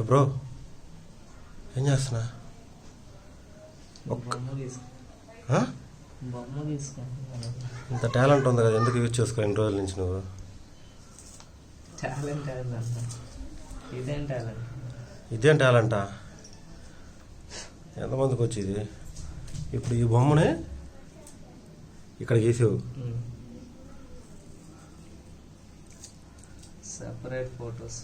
Bro ఏం చేస్తున్నా? ఇంత టాలెంట్ ఉంది కదా, ఎందుకు యూజ్ చేసుకో ఇన్ని రోజుల నుంచి నువ్వు? ఇదేం టాలెంటా? ఎంతమందికి వచ్చేది? ఇప్పుడు ఈ బొమ్మని ఇక్కడ గీసావు. Separate photos